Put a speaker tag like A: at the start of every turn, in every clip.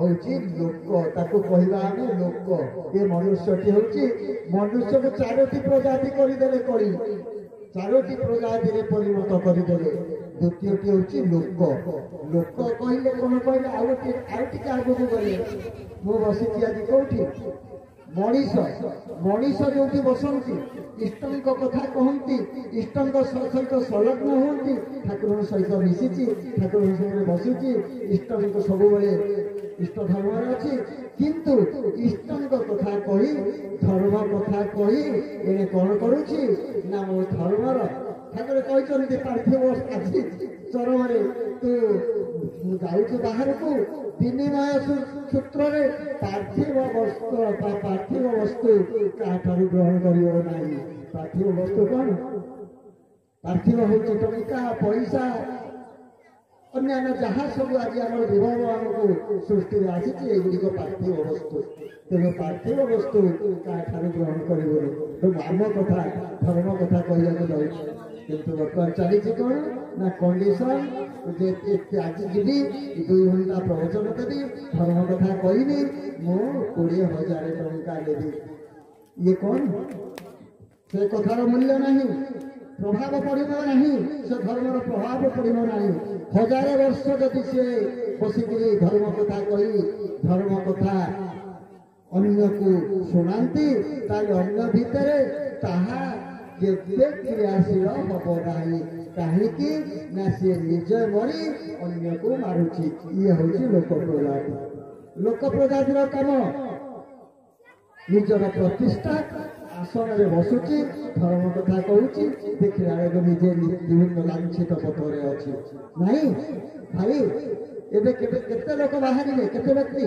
A: हूँ लोक ताको कहवा आम लोक ये मनुष्यटी हूँ मनुष्य को चारोटी प्रजाति करदेले कली चारोटी प्रजाति परिणत करदेले द्वितीयटी हूँ लोक लोक कहले कौन कहले आउ टे आगू गले मु बसी आज कौटी मनीष मनीष जो बसती इष्टों कथा कहती इष्टों सहित संलग्न हमें ठाकुर सहित मिशिची ठाकुर सहित बसुची इष्टों सब इष्ट धर्म अच्छी किंतु इष्टों कथा कही धर्म कथा कही एने कौन करुची ना मो धर्मर ठाकुर कहते पार्थिव आसी चरम तू जाऊँ बाहर को विनिमय सूत्र पार्थिव वस्तु क्या ग्रहण कर पार्थिव वस्तु कौन पार्थिव हूँ टंका पैसा अन्य जहाँ सब आज आम विभव आमको सृष्टि आसीगुड़िक पार्थिव वस्तु तेज पार्थिव वस्तु क्या ग्रहण कर आम कथा धर्म कथा कहला जाऊँ किंतु बर्तमान चली कौन ना कंडीशन आज जी 2 घंटा प्रवचन करी धर्म कथा कहनी मु 20,000 टंका लेवी ये कौन से कथार मूल्य नहीं प्रभाव पड़ब नहीं से धर्मर प्रभाव पड़ब नहीं 1000 वर्ष जदि सी बसिक धर्म कथा कही धर्म कथा अन्य को शुणाती अन्य भितर ताहा केते क्रियाशील हम ना कहीं ना सी निज मरी अन्य को मारुची ये हूँ लोक प्रजाति लोक प्रजातिर कम निजर प्रतिष्ठा आसन में बसुची धर्म कथा कहूँ देखिला निजे विभिन्न लांछित पथरे अच्छी नहीं भाई एबे केते लोक बाहर केते व्यक्ति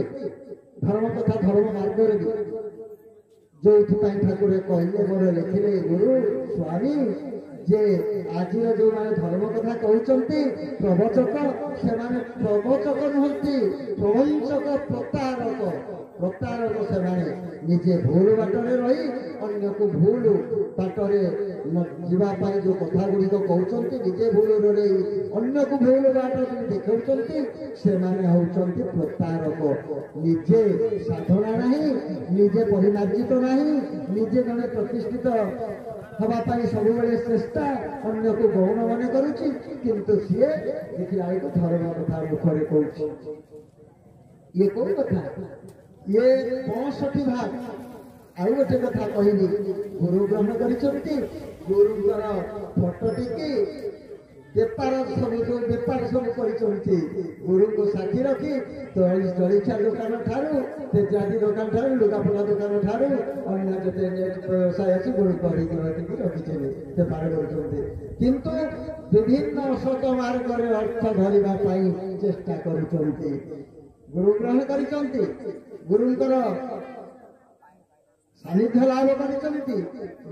A: धर्म कथा धर्म मार्ग जो ठाकुर कहले मोर लिखिले गुरु स्वामी जे आज जो माने धर्म कथा कहते प्रवचक से प्रवचक नुहति प्रवंचक प्रतारक प्रतारक से निजे भूल बाटरे रही अन्य को भूल बाटरे जावाई जो कथा गुड़िक कहते निजे भूल रही अन्य को भूल बाट देखा से होती प्रतारक निजे साधना नहीं निजे परिमार्जित नहीं निजे जड़े प्रतिष्ठित हाँपाई सब चेष्टा अन्य को गौण मन करुच्ची किंतु सी देखिला धर्म कथा मुखरे कह ये कौन कथा ये 65 भाग आउ गोटे कथा कहली गुरु ग्रहण कर गुरुवर फोटो टिकी बेपार सब जो बेपार सब कर गुरु को साथी रखी जलिखा दुकान ठारू तेजादी दुकान ठारू लुगापड़ा दुकान ठारू अन्य जो व्यवसाय अच्छी गुरु रखी बेपार किंतु विभिन्न असत मार्ग अर्थ धरवा चेष्टा कर गुरु ग्रहण कर गुरुंकर सानिध्य लाभ कर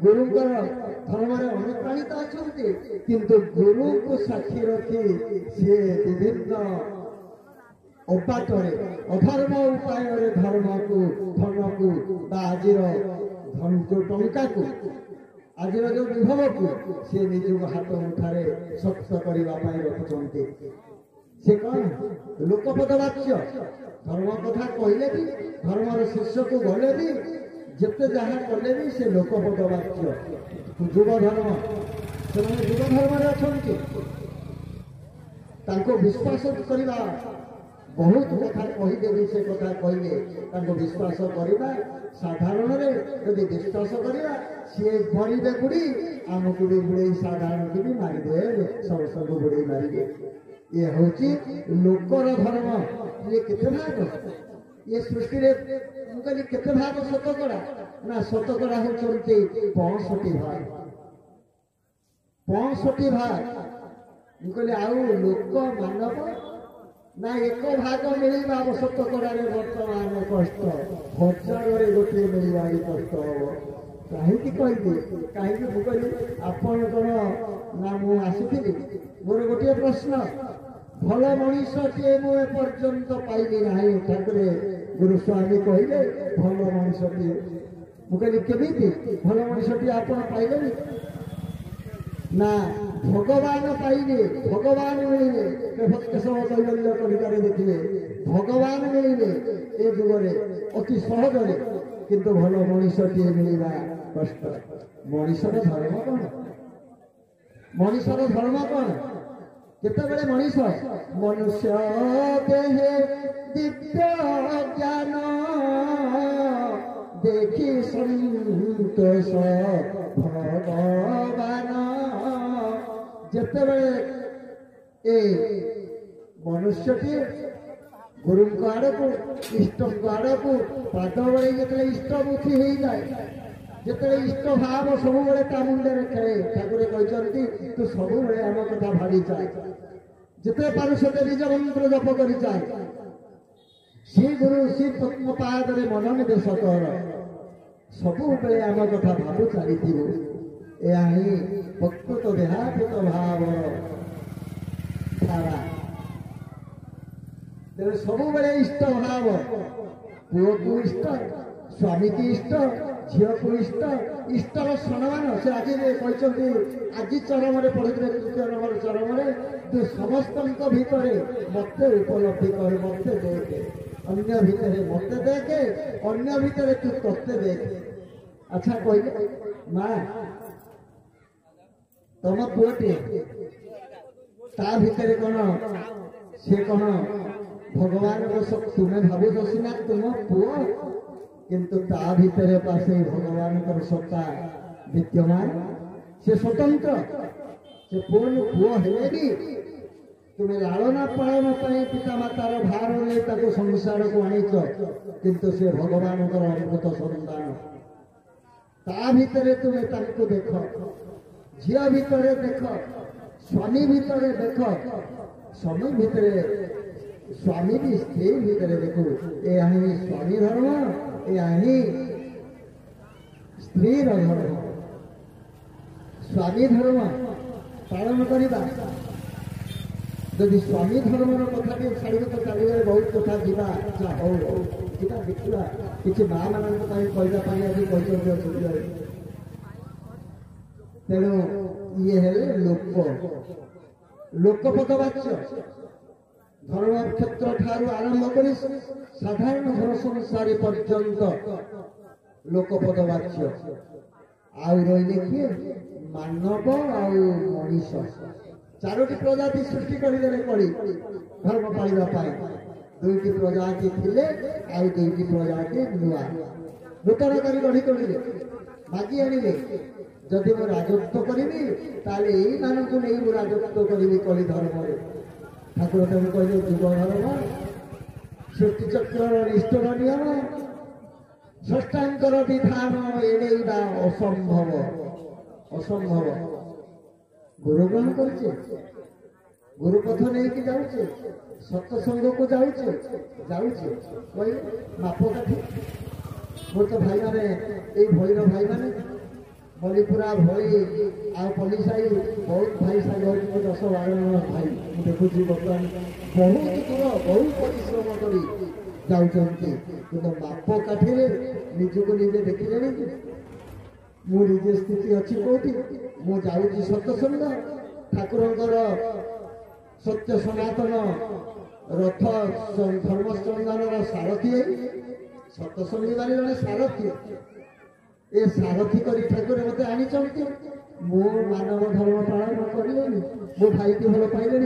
A: गुरुंकर धर्म अनुप्राणित अच्छा किंतु गुरु को साक्षी रखी सी विभिन्न अबाटरे अधर्म उपाय धर्म को आज जो टंका को आज जो विभव को सी निज हाथ मुठारे सख्त करने रखुंट से कौन लोकपद वाच्य धर्म कथा कहले भी धर्मर शीर्ष को गले भी जिते जहाँ कले भी से लोकपद वाच्य युव धर्म से युव धर्म अच्छा विश्वास करवा बहुत कथा कहीदेवी से कथा कहले विश्वास करवा साधारण यदि विश्वास करवा सी मरीदे बुड़ी आमको भी बुड़े साधारण की भी मारिदे समस्त बुड़े मारिदे ये हूँ लोकर धर्म ये केते भाग ये सृष्टि कहली केते भाग शतकड़ा ना शतकड़ा होती 65 भाग 65 भाग कहली आउ लोक मानव ना एक भाग मिलवा शतकड़ा बर्तमान कष्ट 1000 गोटे मिलवा कष्ट हम कहीं कहली कहीं मुझे आपण कौन ना मुझे आसुली मोर गोटे प्रश्न भल मनीषटे मुझपर्यंत पाइली ना ठाकुर गुरुस्वामी कहले भल मनीषटे मुझे केमी भल मनीषटे आप पाइले ना भगवान पाइले भगवान मिले केशव कैवल्य कवितार देखिए भगवान मिले ए जुगरे अति सहजरे किंतु भल मनीषटीए मिलवा कष्ट। मनीषर धर्म कौन? मनीषर धर्म कौन? केतेबेले मनीष मनुष्य देहे दिव्य ज्ञान देखी संतोष भगवान। जेतेबेले ए मनुष्यटी गुरु आड़ को इष्ट आड़ को पाद बड़े जिते इष्टमुखी हो जाए जिते इष्ट भाव सब ता मुंडे खेले ठाकुर कहते तू सब आम कथा भावी जाए जिते पारुषते निज मंत्र जप कर जाए श्री गुरु श्री पद्मपाद मन निवेश कर सब आम कथा भावु चली यही प्रकृत देहाकृत भाव धारा तेरे सब इष्ट भाव पुओ को इष्ट स्वामी की इष्ट झील को इष्ट इष्टर सम्मान से आज कहते आज चरम पढ़े तृतीय नंबर चरम तू समस्त भितर मत उपलब्धि कर मत देखे अन्य भितर मत देखे अन्य भितर तू तत्ते देखे। अच्छा कहले माँ तुम पुओटे ता भितर कौन से कौन भगवान को सब तुम्हें भावुच सीना तुम पुओ किंतु ता भितर पासे भगवान को सत्ता विद्यमान से स्वतंत्र से पुओ पुओ हेले भी तुम्हें लालना पालन पिता मातार भार नहीं संसार को आनीच किंतु से भगवान अमृत संतान ता भितर तुम्हें देख झील भितर देख स्वामी भितर देख स्वामी भितर स्वामी भी स्त्री भितर देखो यही स्वामी धर्म यही स्त्री धर्म स्वामी धर्म पालन करवा जदि स्वामी धर्म कथा भी छाड़ तो चलिए बहुत कथा जीवा अच्छा हो देखा किसी माँ मान कहते तेणु ये हेले लोकपदवाच्य धर्म क्षेत्र ठारू आरंभ कर साधारण घर संसार पर्यंत लोकपदवाच्य आउ रही किए मानव आउ मनीष चारोटी प्रजाति सृष्टि करदे कली धर्म पाइबा दुईटी प्रजाति थिले आउ दुईटी प्रजाति नुआ नूतन कर गढ़ी तोड़े मागी आनिले जदि मु राजत्व करी ताले यही मानक नहीं मु राजत्व करी कली धर्म ठाकुर तेज कहले जुग धर्म सृष्टि चक्र निष्ठर नियम षष्ठांकर विधान एड़ेबा असंभव असंभव गुरु ग्रहण करे गुरु पथ नहीं जाऊे सत्संग को जाऊे कह माप काठी मोर तो भाई मैंने ये भईर भाई मैंने बलिपुरा भई आलिसाई बहुत भाई साग 10-12 जन भाई देखुची बर्तमान बहुत दूर बहुत परिश्रम कर जाऊँगी कि माप काठी निजक निजे देखिले मुझे स्थिति अच्छी कौटी मु जाऊँगी सत्संग ठाकुर सत्य सनातन रथ धर्मचंदन सारथी सत्संगी माने जड़े सारथी ए सारथी कर ठाकुर मत आनी मो मानव धर्म पालन कर मो भाई को भल पाइले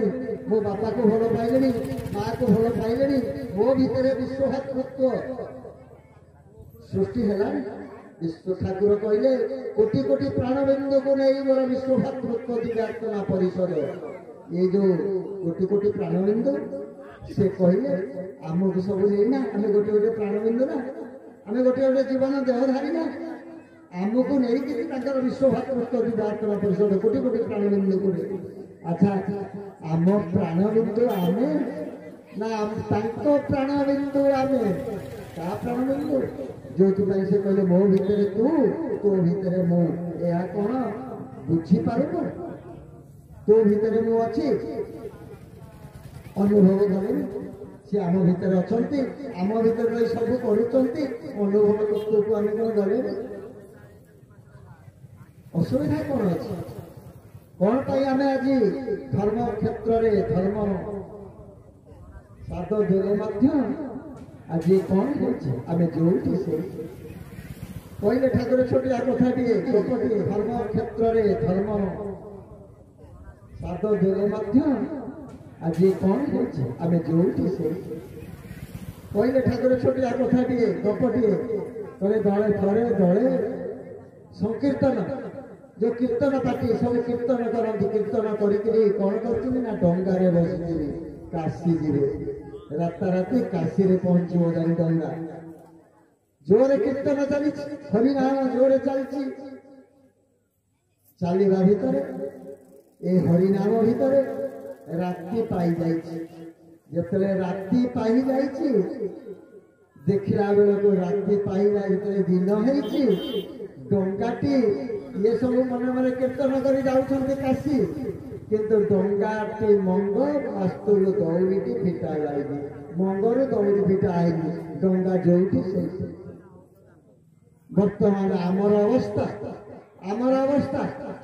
A: मो बापा को भल पाइले माँ को भल पाइले मो भितर विश्वभातृत्व सृष्टि है विश्व ठाकुर कहले कोटि कोटि प्राणबिंदु को नहीं मोर विश्वभातृत्व दिव्यात्मा परिषद ये जो कोटि कोटि प्राणबिंदु से कहले आमको सब ना आम गोटे गोटे प्राणबिंदु ना आम गोटे गोटे जीवन देहधारी ना आमको नहीं विश्वभातृत्व दिव्यात्मा परिषद कोटि कोटि प्राणबिंदु को अच्छा आम प्राणबिंदु आमे ना प्राणबिंदु आमे का प्राणबिंदु जो से कहले मो भितर तू तो भितर मु या कौन बुझी पार तो भितर मु अच्छी अनुभव कले सी आम भितर अच्छा आम भितर रही सब करुँच अनुभव तत्व को आम कौन गले असुविधा कौन अच्छे कौन पाई आम आज धर्म क्षेत्र में धर्म ପାଦ ଦେଲେ ମଧ୍ୟ ଆଜି କଣ ହେଉଛି ଆମେ ଯୋଉଠି ସେଇଠି କହିଲେ ଠାକୁର ଛୋଟିଆ କଥାଟିଏ ଗପଟିଏ ଧର୍ମ କ୍ଷେତ୍ରରେ ଧର୍ମ ପାଦ ଦେଲେ ମଧ୍ୟ ଆଜି କଣ ହେଉଛି ଆମେ ଯୋଉଠି ସେଇଠି କହିଲେ ଠାକୁର ଛୋଟିଆ କଥାଟିଏ ଗପଟିଏ କହିଲେ ଦଳେ ଥରେ ଦଳେ ସଂକୀର୍ତ୍ତନ ଯୋଉ କୀର୍ତ୍ତନ ପାର୍ଟି ସବୁ କୀର୍ତ୍ତନ କରନ୍ତି କୀର୍ତ୍ତନ କରିକିରି କଣ କରୁଛନ୍ତି ନା ଡଙ୍ଗାରେ ବସିଯିବେ କାଶୀ ଯିବେ ରାତାରାତି କାଶୀରେ ପହଞ୍ଚିବ ଜାଣି ଡଙ୍ଗା ଜୋରେ କୀର୍ତ୍ତନ ଚାଲିଛି ହରିନାମ ଜୋରେ ଚାଲିଛି ଚାଲିବା ଭିତରେ ଏ ହରିନାମ ଭିତରେ ରାତି ପାଇଯାଇଛି ଯେତେବେଳେ ରାତି ପାଇଯାଇଛି ଦେଖିଲା ବେଳକୁ ରାତି ପାଇଲା ଯେତେବେଳେ ଦିନ ହେଇଛି ଡଙ୍ଗାଟି ଇଏ ସବୁ ମନେ ମନେ କୀର୍ତ୍ତନ କରି ଯାଉଛନ୍ତି କାଶୀ କିନ୍ତୁ ଡଙ୍ଗାଟି ମଙ୍ଗ ମାସ୍ତୁରୁ ଦଉଡ଼ିଟି ଫିଟା ଯାଇନି ମଙ୍ଗରୁ ଦଉଡ଼ି ଫିଟା ହେଇନି ଡଙ୍ଗା ଯୋଉଠି ସେଇଠି ବର୍ତ୍ତମାନ ଆମର ଅବସ୍ଥା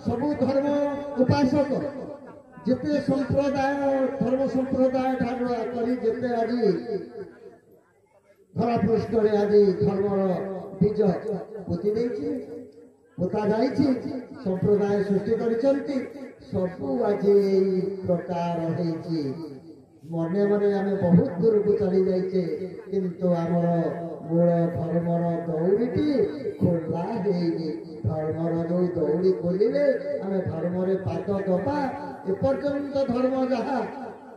A: ସବୁ ଧର୍ମ ଉପାସକ ଯେତେ ସମ୍ପ୍ରଦାୟ ଧର୍ମ ସମ୍ପ୍ରଦାୟ ଠାରୁ କରି ଯେତେ ଆଜି ଧରା ପୃଷ୍ଠରେ ଆଜି ଧର୍ମର ବୀଜ ପୋତି ଦେଇଛି ପୋତା ଯାଇଛି ସମ୍ପ୍ରଦାୟ ସୃଷ୍ଟି କରିଛନ୍ତି ସବୁ ଆଜି ଏଇ ପ୍ରକାର ହେଇଛି ମନେ ମନେ ଆମେ ବହୁତ ଦୂରକୁ ଚାଲି ଯାଇଛେ କିନ୍ତୁ ଆମର ମୂଳ ଧର୍ମର ଦଉଡ଼ିଟି ଖୋଲା ହେଇନି ଧର୍ମର ଯୋଉ ଦଉଡ଼ି ଖୋଲିଲେ ଆମେ ଧର୍ମରେ ପାଦ ଦବା ଏପର୍ଯ୍ୟନ୍ତ ଧର୍ମ ଯାହା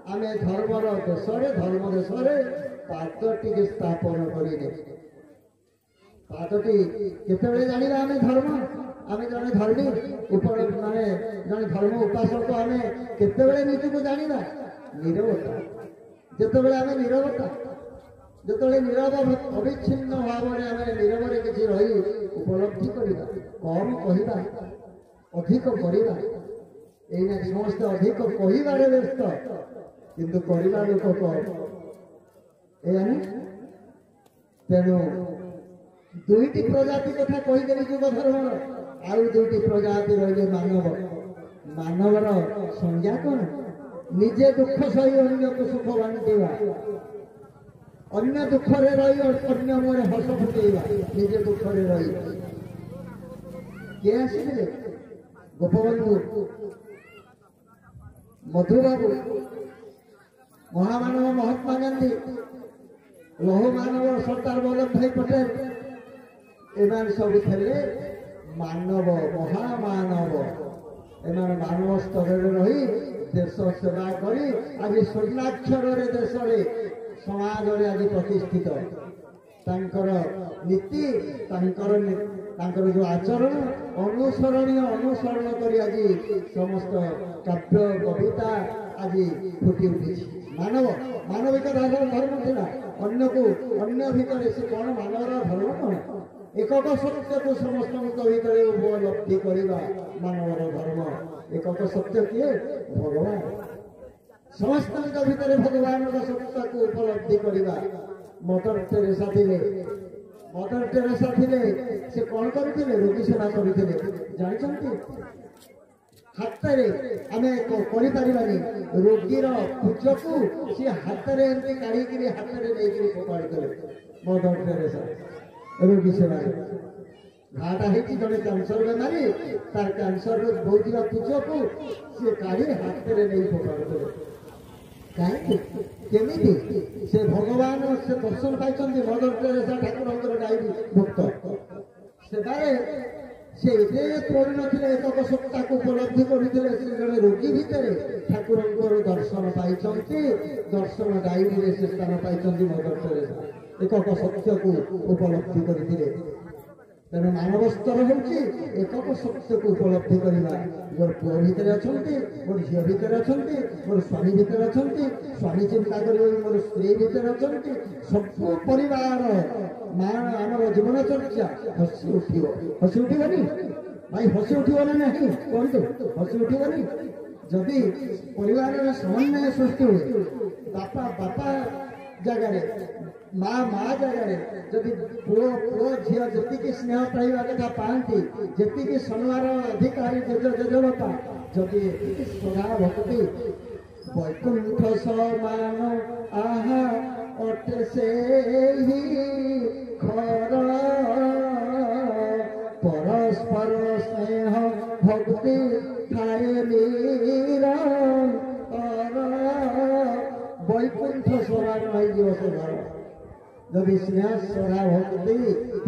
A: ଆମେ ଧର୍ମର ଦେଶରେ ଧର୍ମ ଦେଶରେ ପାଦ ଟିକେ ସ୍ଥାପନ କରିନେ ପାଦଟି କେତେବେଳେ ଜାଣିବା ଆମେ ଧର୍ମ ଆମେ ଜଣେ ଧର୍ମୀ ମାନେ ଜଣେ ଧର୍ମ ଉପାସକ ଆମେ କେତେବେଳେ ନିଜକୁ ଜାଣିବା ନିରବତା ଯେତେବେଳେ ଆମେ ନିରବତା ଯେତେବେଳେ ନିରବ ଅବିଚ୍ଛିନ୍ନ ଭାବରେ ଆମେ ନିରବରେ କିଛି ରହି ଉପଲବ୍ଧି କରିବା କମ କହିବା ଅଧିକ କରିବା ଏଇନା ସମସ୍ତେ ଅଧିକ କହିବାରେ ବ୍ୟସ୍ତ କିନ୍ତୁ କରିବା ଲୋକ କମ ଏଇଆ ନା ତେଣୁ ଦୁଇଟି ପ୍ରଜାତି କଥା କହିଦେଲି ଯୁବ ଧର୍ମର ଆଉ ଦୁଇଟି ପ୍ରଜାତି ରହିଲେ ମାନବର ସଂଜ୍ଞା କଣ ନିଜେ ଦୁଃଖ ସହି ଅନ୍ୟକୁ ସୁଖ ବାଣ୍ଟିବା ଅନ୍ୟ ଦୁଃଖରେ ରହି ଅନ୍ୟ ମୁହଁରେ ହସ ଫୁଟେଇବା ନିଜେ ଦୁଃଖରେ ରହି କିଏ ଆସିଥିଲେ ଗୋପବନ୍ଧୁ ମଧୁବାବୁ ମହାମାନବ ମହାତ୍ମା ଗାନ୍ଧୀ ଲୌହ ମାନବ ସର୍ଦ୍ଦାର ବଲ୍ଲଭ ଭାଇ ପଟେଲ ଏମାନେ ସବୁ ଥିଲେ ମାନବ ମହାମାନବ ଏମାନେ ମାନବ ସ୍ତରରେ ରହି ଦେଶ ସେବା କରି ଆଜି ସ୍ୱର୍ଣ୍ଣାକ୍ଷରରେ ଦେଶରେ ସମାଜରେ ଆଜି ପ୍ରତିଷ୍ଠିତ ତାଙ୍କର ନୀତି ତାଙ୍କର ଯୋଉ ଆଚରଣ ଅନୁସରଣ କରି ଆଜି ସମସ୍ତ କାବ୍ୟ କବିତା ଆଜି ଫୁଟି ଉଠିଛି ମାନବିକ ଧର୍ମ ଥିଲା ଅନ୍ୟକୁ ଅନ୍ୟ ଭିତରେ ସେ କଣ ମାନବର ଧର୍ମ କଣ ଏକକ ସତ୍ୟକୁ ସମସ୍ତଙ୍କ ଭିତରେ ଉପଲବ୍ଧି କରିବା ମାନବର ଧର୍ମ ଏକକ ସତ୍ୟ କିଏ ଭଗବାନ ସମସ୍ତଙ୍କ ଭିତରେ ଭଗବାନଙ୍କ ସତ୍ୟକୁ ଉପଲବ୍ଧି କରିବା ମଦର ଟେରେସା ଥିଲେ ସେ କଣ କରିଥିଲେ ରୋଗୀ ସେବା କରିଥିଲେ ଜାଣିଛନ୍ତି ହାତରେ ଆମେ କରିପାରିବାନି ରୋଗୀର ପୂଜକୁ ସେ ହାତରେ ଏମିତି କାଢିକିରି ହାତରେ ନେଇକିରି ଫୋପାଡ଼ିଥିଲେ ମଦର ଟେରେସା ରୋଗୀ ସେବା ଘାଟା ହେଇଛି ଜଣେ କ୍ୟାନ୍ସର ବେମାରୀ ତାର କ୍ୟାନ୍ସର ହଉଥିବା ପୂଜକୁ ସେ କାଢି ହାତରେ ନେଇ ଫୋପାଡ଼ିଥିଲେ କାହିଁକି କେମିତି ସେ ଭଗବାନ ସେ ଦର୍ଶନ ପାଇଛନ୍ତି ମଦର ଟେରେସା ଠାକୁରଙ୍କର ଗାଈ ଭକ୍ତ ସେବାରେ ସେ ଏତେ କରିନଥିଲେ ଏକକ ସତ୍ତାକୁ ଉପଲବ୍ଧି କରିଥିଲେ ସେ ଜଣେ ରୋଗୀ ଭିତରେ ଠାକୁରଙ୍କର ଦର୍ଶନ ପାଇଛନ୍ତି ଦର୍ଶନ ଗାଈରେ ସେ ସ୍ଥାନ ପାଇଛନ୍ତି ମଦର ଟେରେସା ଏକକ ସତ୍ୟକୁ ଉପଲବ୍ଧି କରିଥିଲେ ତେଣୁ ମାନବ ସ୍ତର ହେଉଛି ଏକକ ସତ୍ୟକୁ ଉପଲବ୍ଧି କରିବା ମୋର ପୁଅ ଭିତରେ ଅଛନ୍ତି ମୋର ଝିଅ ଭିତରେ ଅଛନ୍ତି ମୋର ସ୍ୱାମୀ ଭିତରେ ଅଛନ୍ତି ସ୍ୱାମୀ ଚିନ୍ତା କରିବ ମୋର ସ୍ତ୍ରୀ ଭିତରେ ଅଛନ୍ତି ସବୁ ପରିବାର ଆମର ଜୀବନ ଚର୍ଚ୍ଚା ହସି ଉଠିବନି ଭାଇ ହସି ଉଠିବ ନା ନାହିଁ କୁହନ୍ତୁ ହସି ଉଠିବନି ଯଦି ପରିବାରରେ ସମନ୍ୱୟ ସୃଷ୍ଟି ହୁଏ ବାପା ଜାଗାରେ ମା ଜାଗାରେ ଯଦି ପୁଅ ଝିଅ ଯେତିକି ସ୍ନେହ ପାଇବା କଥା ପାଆନ୍ତି ଯେତିକି ସମ୍ମାନର ଅଧିକାରୀ ଜେଜେବାପା ଯଦି ଏତିକି ଶ୍ରଦ୍ଧା ଭକ୍ତି বৈকুণ্ঠ সমান আহা অটে সেই ঘর পরস্পর স্নেহ ভক্তি ঠায়ে নিরন্তর বৈকুণ্ঠ সমান হয়ে সে ঘর যদি স্নেহ শ্রদ্ধা ভক্তি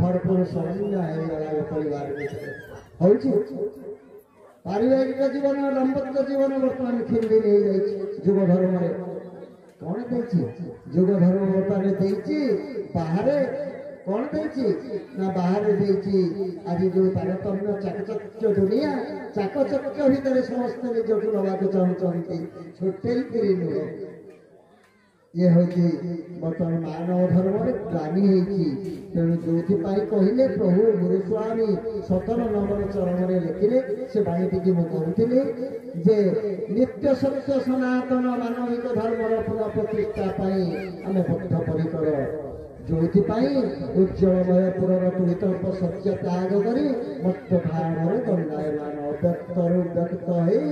A: ভরপুর সমন্বয় হয়ে পরিবার ভিতরে হଉଛି পারিবারিক জীবন দাম্পত্য জীবন বর্তমান খিন্দি হয়ে যাচ্ছে যুগ ধর্মরে কଣ ଦେଇଛି ଯୁଗ ଧର୍ମ ବର୍ତ୍ତମାନ ଦେଇଛି ବାହାରେ କଣ ଦେଇଛି ନା ବାହାରେ ଦେଇଛି ଆଜି ଯୋଉ ତାରତମ୍ୟ ଚାକଚକ୍ୟ ଦୁନିଆ ଚାକଚକ୍ୟ ଭିତରେ ସମସ୍ତେ ନିଜକୁ ନେବାକୁ ଚାହୁଁଛନ୍ତି ଛୋଟେଇକିରି ନୁହେଁ ଇଏ ହଉଛି ବର୍ତ୍ତମାନ ମାନବ ଧର୍ମରେ ଗ୍ଲାନି ହେଇଛି ତେଣୁ ଯୋଉଥିପାଇଁ କହିଲେ ପ୍ରଭୁ ଗୁରୁସ୍ୱାମୀ 17 ନମ୍ବର ଚରଣରେ ଲେଖିଲେ ସେ ବାଣୀଟିକି ମୁଁ କହୁଥିଲି ଯେ ନିତ୍ୟ ସତ୍ୟ ସନାତନ ମାନବିକ ଧର୍ମର ପୁନଃପ୍ରତିଷ୍ଠା ପାଇଁ ଆମେ ବଦ୍ଧପରିକର ଯୋଉଥିପାଇଁ ଉଜ୍ଜଳମୟ ପୁରର ତୁଳିତଳ୍ପ ସତ୍ୟ ତ୍ୟାଗ କରି ମତ୍ତ ଧାରଣରେ ଦଣ୍ଡାୟମାନ ଅବ୍ୟକ୍ତରୁ ବ୍ୟକ୍ତ ହେଇ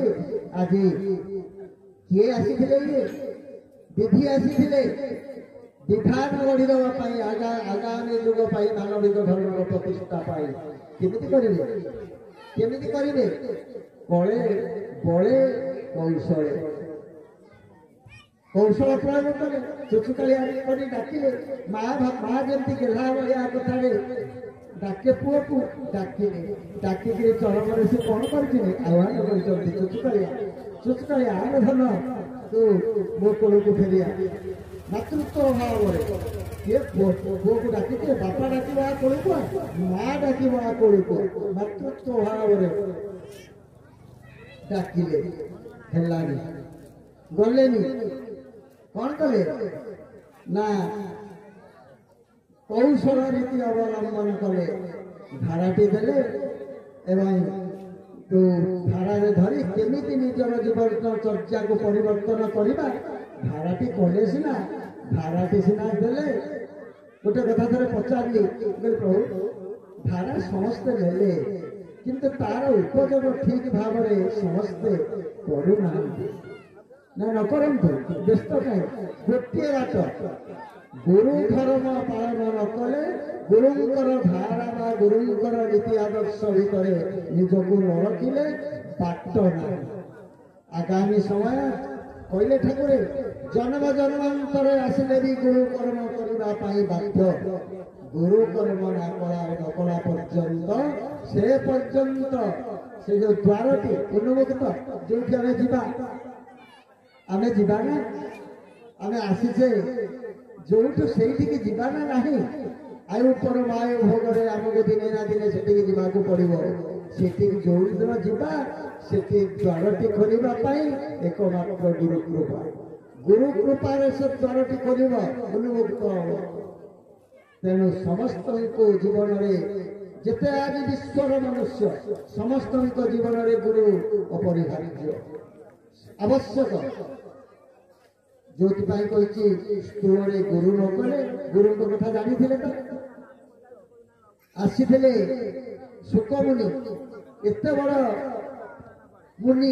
A: ଆଜି କିଏ ଆସିଥିଲେ ଇଏ विधि आसी विधान गढ़ीदेवा आगामी जुग मानविक धर्म प्रतिष्ठा केमिति करेंगे कले बले कौशल कौशल प्रयोग कले चुचुकाली डाकिले माँ जमी गेला भाया कथा डाके पुओ को डाकिले डाकिक चरम से कौन कर आह्वान कर चुचुकालिया आर धन तू मो कोल को फेरिया मातृत्व भाव ये पुओ को डाकी बापा डाकवा कोल को माँ डाकवा कोल को मातृत्व भाव डाकिले हेलानी गलेनी कौन कले ना कौशल रीति अवलंबन कले धाराटी देले एवं तो धारा धरी केमिति निजर जीवन चर्चा को परिवर्तन करवा धाराटी कले सीना धाराटी सीना देले गोटे कथा थोड़े पचारि प्रभु धारा समस्ते ले किंतु तार उपयोग ठीक भाव समस्ते करूना ना न करंतु व्यस्त कहीं गोटे बाट गुरु धर्म पालन न कले गुरुंकर धारा बा गुरुंकर नीति आदर्श भितर निजको न रखिले बाट ना आगामी समय कहले ठाकुर जन्म जन्मांतर आसिले भी गुरु कर्म करने बाध्य गुरु कर्म न कला पर्यंत से पर्यंत से जो द्वारटी उन्मुक्त जो आमे जीवा ना आमे आसीचे जोठू से जीवा ना नहीं आयु परम आयु भोग आमको दिने ना दिने से जावाक पड़ो से जो दिन जीवा से द्वारटी खोलने एकमात्र गुरु कृपा से द्वारटी खोल उन्मुक्त हम तेणु समस्त जीवन में जिते आज विश्वर मनुष्य समस्त जीवन में गुरु अपरिहार्य आवश्यक जो स्थूल गुरु न कले गुरु कथा जानी तो आसी सुक मुनि एत बड़ मुनि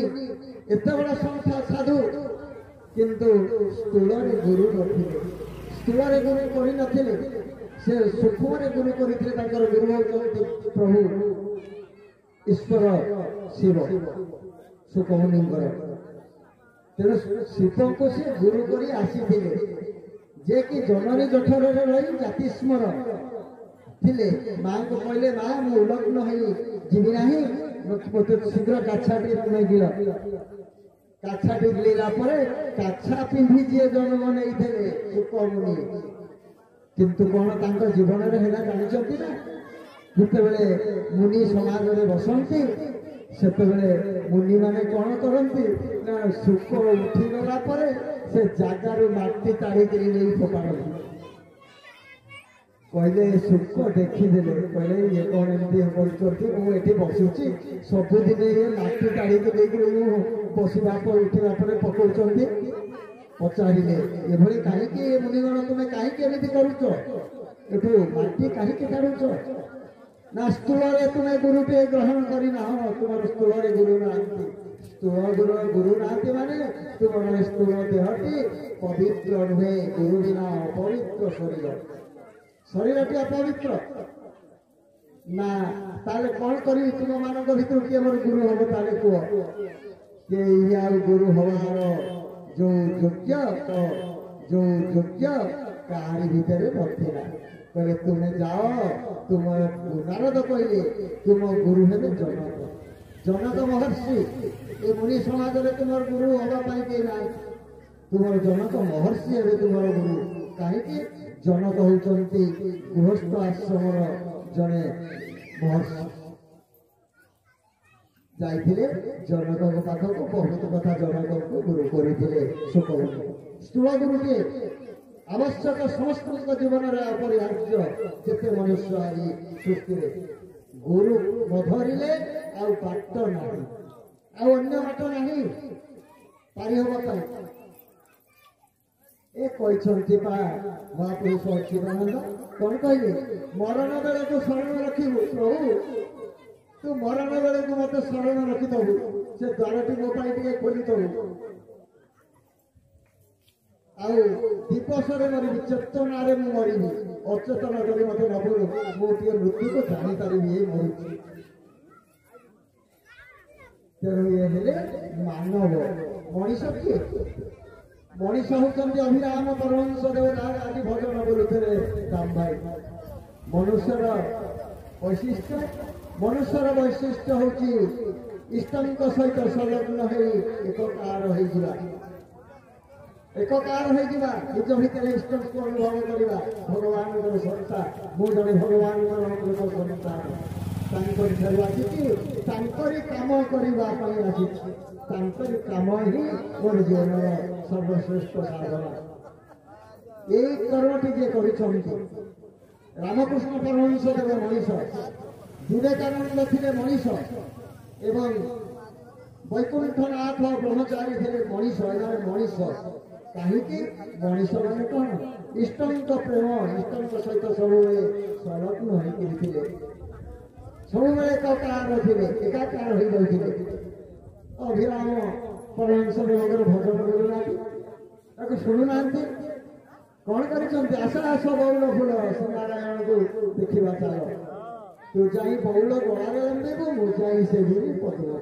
A: एत बड़ संख्या साधु किंतु स्थूल गुरु नथिले स्थूल गुरु करि नथिले से सूक्ष्म गुरु करते गुरु होती प्रभु ईश्वर शिव सुखमुनि तेणु शिव को से गुरु कर आसी जे कि जननी जठर रही जाति स्मर थे माँ को कहले माँ मु उलग्न हो जीवी ना मत शीघ्र काछाटी तुम्हें गिर काछाटी गिरा काछा पिंधि जी जन्म नहीं थे सुखमुनि किंतु कौन तांको जीवन में है जानते ना जिते मुनि समाज में बसती से मुनि माने कौन करती ना सुख उठीगला से जगार माटी ताड़िक नहीं फोपाड़ती कहले सुख देखीदे कहले ये कौन एमती मुझे बसुची सबुदिन ये माटी ताड़िक बसवा उठा पकाउं पचारे ये कहीं मुनिगण तुम्हें कहीं करुच एठू माटी कहीं काढ़ुच ना स्थूल तुम्हें गुरुटे ग्रहण करना तुम स्थूल गुरु ना स्थूल गुरु नाती माने तुम स्थूल देहटी पवित्र नुहे गुरु बिना अपवित्र शरीरटी अपवित्र ना ताले कौन करी तुम मान भर किए मोर गुरु हम ताले कह कि गुरु हवार जो योग्य तो जो योग्य कहानी भितर नथिला कहले तुम्हें जाओ तुम नारद कहले तुम गुरु हे जनक महर्षि ये मुनि समाज में तुम गुरु हाँपाई के ना तुम जनक महर्षि हे तुम गुरु कहीं जनक होती गृहस्थ आश्रम जड़े महर्षि जाइए जनक पाखक बहुत कथा जनक को गुरु करते सुख स्थूल गुरुटे आवश्यक समस्त जीवन में अपरिहार्य जिते मनुष्य आज सृष्टि गुरु न धरिले बाट ना अन्य बाट ना पारिहबा महापुरुष अच्युतानंद कौन कहले मरण बेले तू शरण रखिबु प्रभु तू मरण बेले तू मत शरण रखिदबु से द्वारटी मो पाई खोलीदबु दिवसरे मरबी चेतनारे मरबी अचेतन कर मत नबुरु मोटे मृत्यु को जानीपारि ये मरुची तेणु ये हेले मानव मनीष किए मनीष होती अभिराम परमहंस देव आज भजन बोलुते राम भाई मनुष्यर वैशिष्ट्य हूँ इष्टों सहित संलग्न हो एकार निज भितर इष्ट को अनुभव करवा भगवान सत्ता मु जड़े भगवान सन्तान तांकरी काम करने तांकरी काम ही मोर जीवन सर्वश्रेष्ठ साधना यही कर्मटी जे कर रामकृष्ण परमहंस देव मनीष विवेकानंद थे मनीष एवं वैकुंठनाथ ब्रह्मचारी थे मनीष मनीष कहीं मनीष मान कौन इष्टों प्रेम इष्टों सहित सब संलग्न होते सब एकाकार थे एकाकार हो जाते अभिराम परमहंस देव भजन बोलुना शुणुना कौन कर आस आस बउल फूल नारायण को देखा चल तू जा बउल गड़े लंबेबू मुझे से पद्म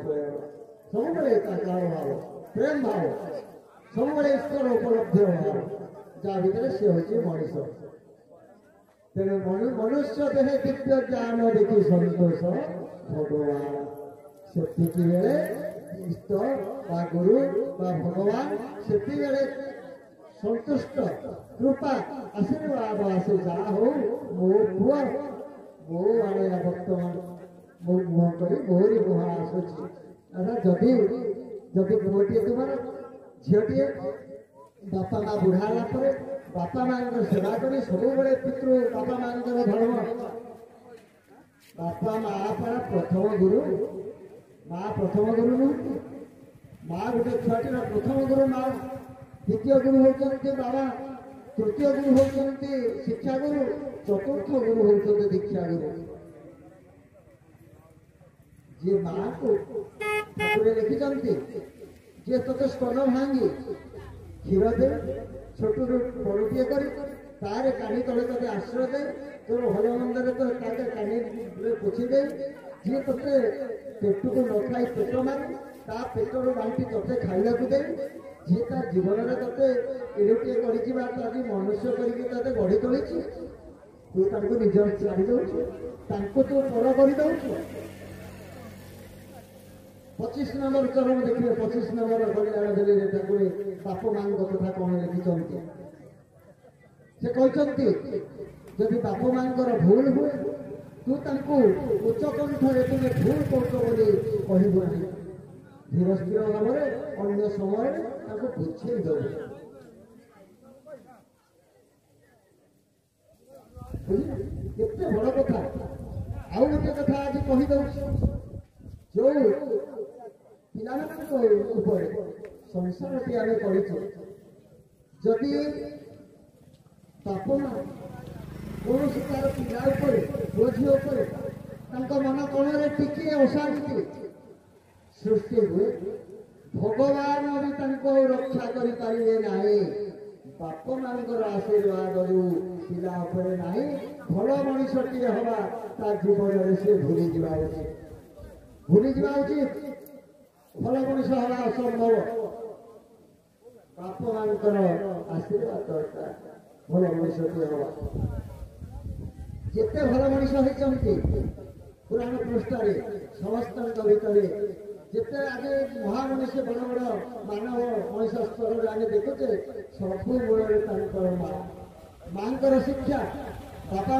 A: सब एकाकार भाव प्रेम भाव सब ईश्वर उपलब्धि भाव जहाँ भर सी हूँ मनीष तेणु मनुष्य देहे दिव्य ज्ञान देखी सतोष भगवान से इष्ट गुरु भगवान से संतुष्ट कृपा आशीर्वाद आसे जा हो मो पुआ मो आने बर्तमान मो मुह कर मोरी मुह आसुची जदि जदि पुटे तुम झीटे बापा माँ बुढ़ाला बापा माँ सेवा कर सब पितृ बापा माँ धर्म बापा माँ पर प्रथम गुरु माँ प्रथम गुरु नुहति माँ गोटे छुआटीर प्रथम गुरु माँ द्वितीय गुरु होती बाबा तृतीय गुरु होती शिक्षा गुरु चतुर्थ गुरु होती दीक्षा गुरु जी माँ को ठाकुर लिखिं जी ते स्तन भांगी क्षीर दे छोटू बड़ुटे कर तार कानी तले ते आश्रय दे तोर भल मंदे तो कानी पोछी दे जी ते पेट को न खाई पेट मारे ता पेटर बांटी ते खाइबा दे जी जीवन में ते एडुटे कर मनुष्य करके गढ़ी तोली तू निज छाड़ी दौ तू पर कर 25 नंबर चरण देखिए 25 नंबर बाप मां कथा कौन लिखिं से कहते जदि बाप मां भूल हुए तू उच्च कंठरे तुम्हें भूल कहबू ना धीर स्थिर भाव में अन्य समय बुझे दो केते बड़ कथा आउ गोटे कथा आज कहीदे जो पिला संसार टी आम करी बाप माँ कौन तार पिला पुओ झील मन कौन टिके अशांति सृष्टि हुए भगवान भी तांको रक्षा करि पारिबे नाही बाप मानकर आशीर्वाद पिला उपरे नाही भल मनुष्यटी हवा ता जीवन से भूली जा उचित भल मनुष्य हवा असंभव बाप मानकर आशीर्वाद दरकार भल मनुष्यटी हवा जिते भल मनुष्य होती पुराण पृष्ठे समस्त भितर जिते आगे महामनुष्य बड़ बड़ मानव मनुष्य स्तर आगे देखुचे सब मूल माँ शिक्षा बापा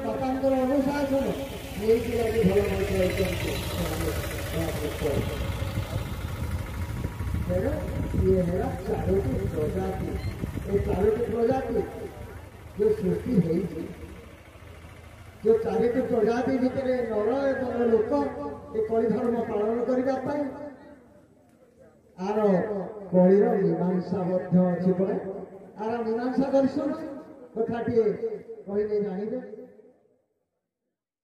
A: बापा अनुशासन यही भल मनुष्य ये है चारोटी प्रजाति ये चारोटी प्रजाति जो सृष्टि है जो चारिटी प्रजाति भितर नर एवं लोक ये कली धर्म पालन करने आर कलिर मीमांसा अच्छी पड़े आर मीमांसा दर्शन कथाटे कहले जानिबे।